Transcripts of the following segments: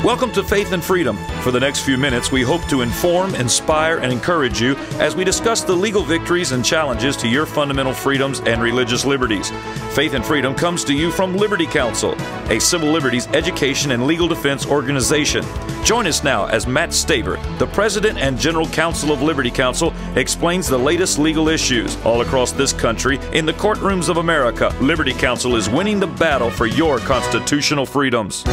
Welcome to Faith and Freedom. For the next few minutes, we hope to inform, inspire, and encourage you as we discuss the legal victories and challenges to your fundamental freedoms and religious liberties. Faith and Freedom comes to you from Liberty Counsel, a civil liberties education and legal defense organization. Join us now as Matt Staver, the President and General Counsel of Liberty Counsel, explains the latest legal issues all across this country in the courtrooms of America. Liberty Counsel is winning the battle for your constitutional freedoms.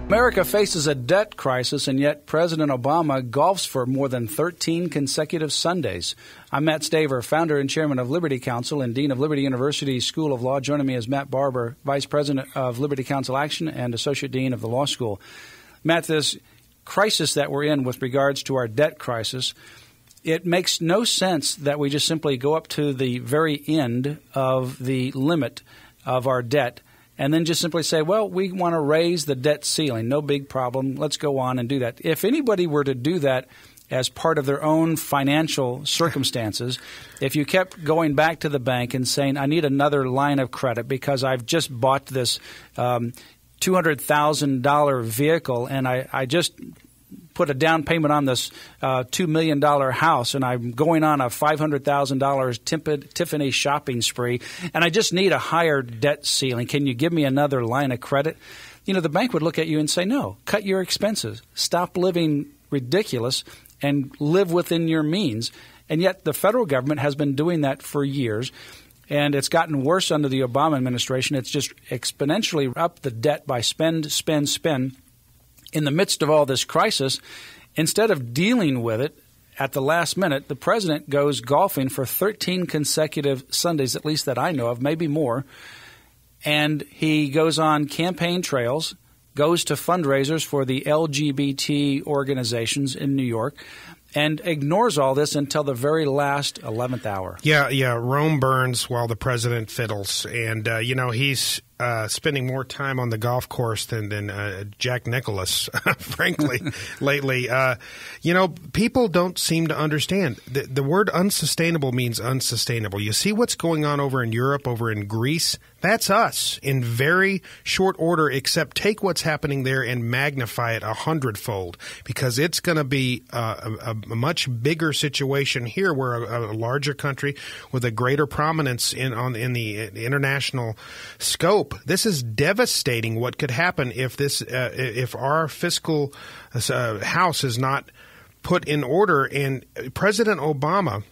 America faces a debt crisis, and yet President Obama golfs for more than 13 consecutive Sundays. I'm Matt Staver, founder and chairman of Liberty Counsel and dean of Liberty University School of Law. Joining me is Matt Barber, vice president of Liberty Counsel Action and associate dean of the law school. Matt, this crisis that we're in with regards to our debt crisis, it makes no sense that we just simply go up to the very end of the limit of our debt and then just simply say, well, we want to raise the debt ceiling. No big problem. Let's go on and do that. If anybody were to do that as part of their own financial circumstances, if you kept going back to the bank and saying, I need another line of credit because I've just bought this $200,000 vehicle and I just put a down payment on this $2 million house, and I'm going on a $500,000 Tiffany shopping spree, and I just need a higher debt ceiling. Can you give me another line of credit? You know, the bank would look at you and say, no, cut your expenses. Stop living ridiculous and live within your means. And yet the federal government has been doing that for years, and it's gotten worse under the Obama administration. It's just exponentially upped the debt by spend. In the midst of all this crisis, instead of dealing with it at the last minute, the president goes golfing for 13 consecutive Sundays, at least that I know of, maybe more. And he goes on campaign trails, goes to fundraisers for the LGBT organizations in New York, and ignores all this until the very last 11th hour. Yeah, Rome burns while the president fiddles. And, he's spending more time on the golf course than Jack Nicklaus, frankly, lately. People don't seem to understand. The word unsustainable means unsustainable. You see what's going on over in Europe, over in Greece? That's us in very short order, except take what's happening there and magnify it 100-fold, because it's going to be a much bigger situation here. We're a larger country with a greater prominence in the international scope. This is devastating. What could happen if our fiscal house is not put in order? And President Obama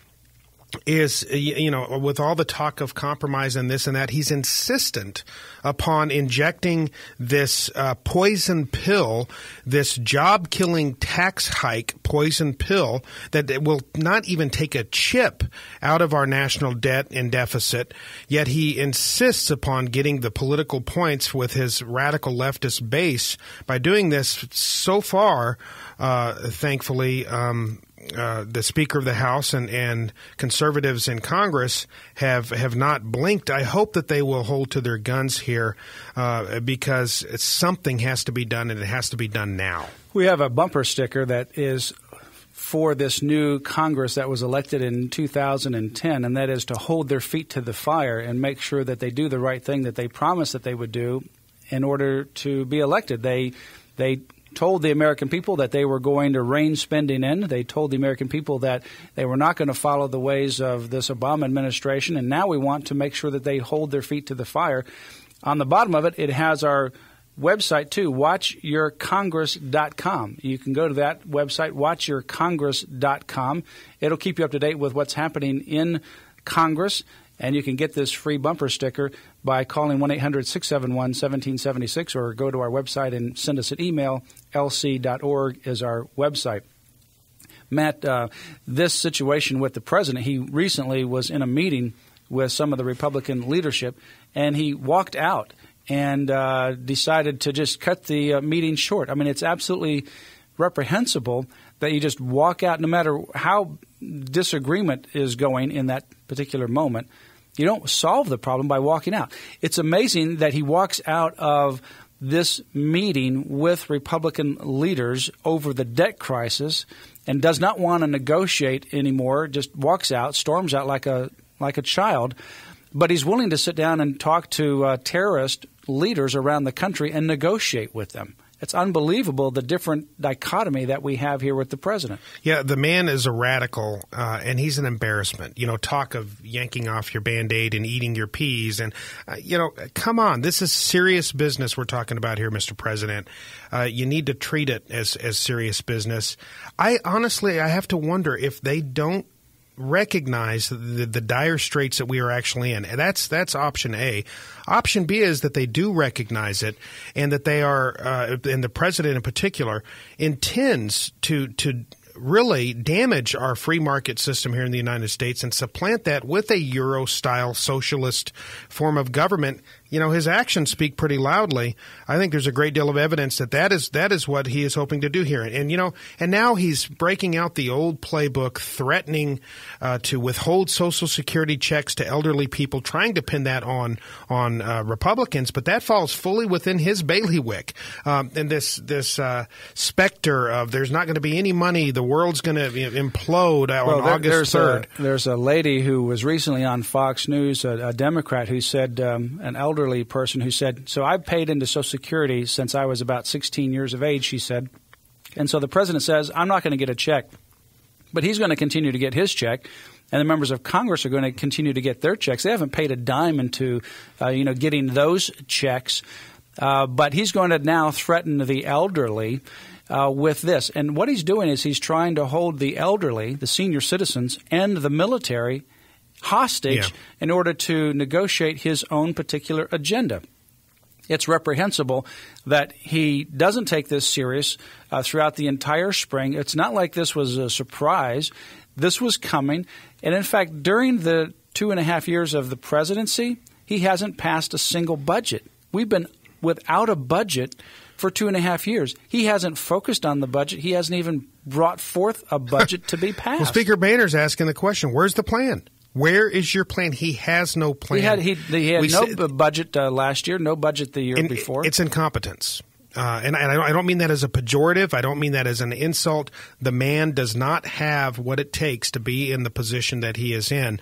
is, with all the talk of compromise and this and that, he's insistent upon injecting this poison pill, this job-killing tax hike poison pill that will not even take a chip out of our national debt and deficit, yet he insists upon getting the political points with his radical leftist base. By doing this, so far, thankfully, the Speaker of the House and conservatives in Congress have not blinked. I hope that they will hold to their guns here because something has to be done, and it has to be done now. We have a bumper sticker that is for this new Congress that was elected in 2010, and that is to hold their feet to the fire and make sure that they do the right thing that they promised that they would do in order to be elected. They told the American people that they were going to rein spending in. They told the American people that they were not going to follow the ways of this Obama administration, and now we want to make sure that they hold their feet to the fire. On the bottom of it, it has our website, too, watchyourcongress.com. You can go to that website, watchyourcongress.com. It'll keep you up to date with what's happening in Congress, and you can get this free bumper sticker by calling 1-800-671-1776 or go to our website and send us an email. lc.org is our website. Matt, this situation with the president, he recently was in a meeting with some of the Republican leadership, and he walked out and decided to just cut the meeting short. I mean, it's absolutely reprehensible that you just walk out no matter how disagreement is going in that particular moment. You don't solve the problem by walking out. It's amazing that he walks out of this meeting with Republican leaders over the debt crisis and does not want to negotiate anymore, just walks out, storms out like a child. But he's willing to sit down and talk to terrorist leaders around the country and negotiate with them. It's unbelievable, the different dichotomy that we have here with the president. Yeah, the man is a radical, and he's an embarrassment. Talk of yanking off your Band-Aid and eating your peas. And, come on. This is serious business we're talking about here, Mr. President. You need to treat it as serious business. I have to wonder if they don't recognize the dire straits that we are actually in. And that's option A. Option B is that they do recognize it, and that they are, and the president in particular, intends to really damage our free market system here in the United States and supplant that with a Euro-style socialist form of government. His actions speak pretty loudly. I think there's a great deal of evidence that is what he is hoping to do here. And now he's breaking out the old playbook, threatening to withhold Social Security checks to elderly people, trying to pin that on Republicans. But that falls fully within his bailiwick. And this specter of there's not going to be any money, the world's going to implode on August 3rd. There's a lady who was recently on Fox News, a Democrat, who said, an elderly person who said, so I've paid into Social Security since I was about 16 years of age, she said. And so the president says, I'm not going to get a check, but he's going to continue to get his check. And the members of Congress are going to continue to get their checks. They haven't paid a dime into, getting those checks. But he's going to now threaten the elderly with this. And what he's doing is he's trying to hold the elderly, the senior citizens, and the military hostage in order to negotiate his own particular agenda. It's reprehensible that he doesn't take this serious throughout the entire spring. It's not like this was a surprise. This was coming. And in fact, during the 2.5 years of the presidency, he hasn't passed a single budget. We've been without a budget for 2.5 years. He hasn't focused on the budget. He hasn't even brought forth a budget to be passed. Well, Speaker Boehner's asking the question, where's the plan? Where is your plan? He has no plan. He had no budget last year, no budget the year before. It's incompetence. And I don't mean that as a pejorative. I don't mean that as an insult. The man does not have what it takes to be in the position that he is in.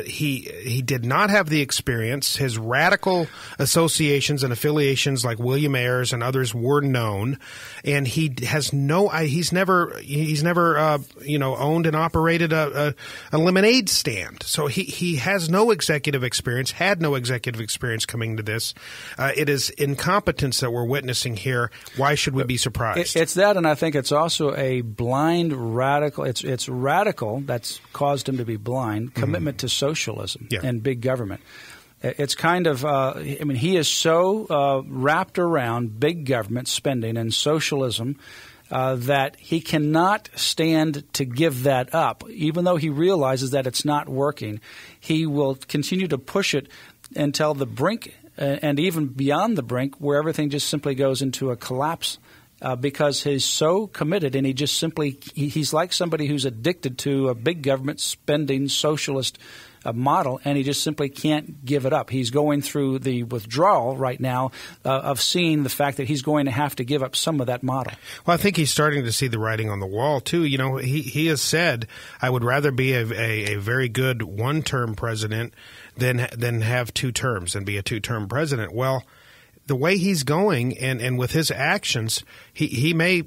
He did not have the experience. His radical associations and affiliations like William Ayers and others were known, and he has no. He's never owned and operated a lemonade stand. So he has no executive experience. Had no executive experience coming to this. It is incompetence that we're witnessing here. Why should we be surprised? It's that, and I think it's also a blind radical. It's radical that's caused him to be blind. Commitment to socialism and big government. It's kind of. He is so wrapped around big government spending and socialism that he cannot stand to give that up, even though he realizes that it's not working. He will continue to push it until the brink. And even beyond the brink, where everything just simply goes into a collapse because he's so committed, and he just simply he's like somebody who's addicted to a big government spending socialist model, and he just simply can't give it up. He's going through the withdrawal right now of seeing the fact that he's going to have to give up some of that model. Well, I think he's starting to see the writing on the wall, too. He has said, I would rather be a very good one-term president than have 2 terms and be a 2-term president. Well, the way he's going and with his actions, he may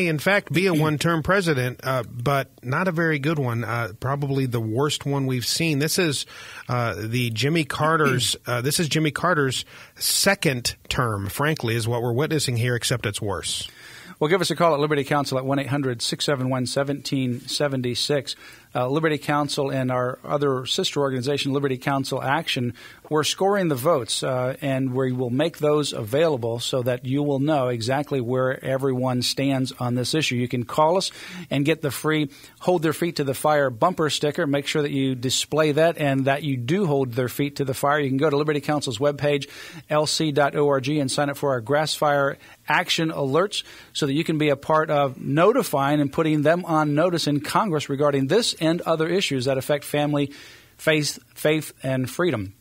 in fact be a one-term president, but not a very good one. Probably the worst one we've seen. This is Jimmy Carter's. This is Jimmy Carter's second term. Frankly, is what we're witnessing here, except it's worse. Well, give us a call at Liberty Counsel at 1-800-671-1776. Liberty Counsel and our other sister organization, Liberty Counsel Action, we're scoring the votes, and we will make those available so that you will know exactly where everyone stands on this issue. You can call us and get the free Hold Their Feet to the Fire bumper sticker. Make sure that you display that and that you do hold their feet to the fire. You can go to Liberty Counsel's webpage, lc.org, and sign up for our grass fire action alerts so that you can be a part of notifying and putting them on notice in Congress regarding this and other issues that affect family, faith, and freedom.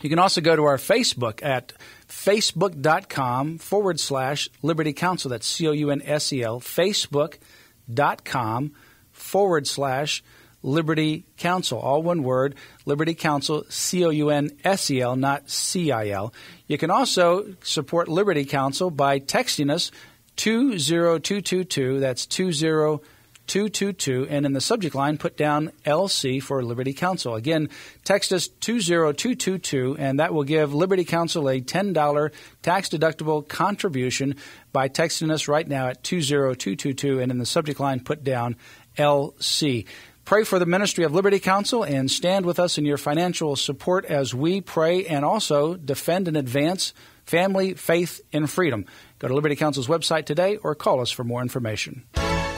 You can also go to our Facebook at facebook.com/Liberty Counsel. That's COUNSEL, facebook.com/Liberty Counsel. All one word, Liberty Counsel, COUNSEL, not CIL. You can also support Liberty Counsel by texting us 20222. That's 20222. And in the subject line, put down LC for Liberty Counsel. Again, text us 20222, and that will give Liberty Counsel a $10 tax-deductible contribution by texting us right now at 20222. And in the subject line, put down LC. Pray for the ministry of Liberty Counsel and stand with us in your financial support as we pray and also defend and advance family, faith, and freedom. Go to Liberty Counsel's website today or call us for more information.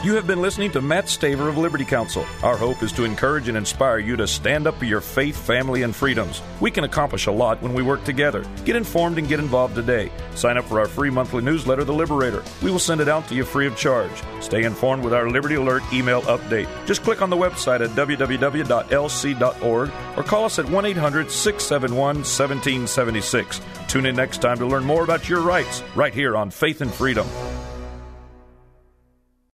You have been listening to Matt Staver of Liberty Counsel. Our hope is to encourage and inspire you to stand up for your faith, family, and freedoms. We can accomplish a lot when we work together. Get informed and get involved today. Sign up for our free monthly newsletter, The Liberator. We will send it out to you free of charge. Stay informed with our Liberty Alert email update. Just click on the website at www.lc.org or call us at 1-800-671-1776. Tune in next time to learn more about your rights right here on Faith and Freedom.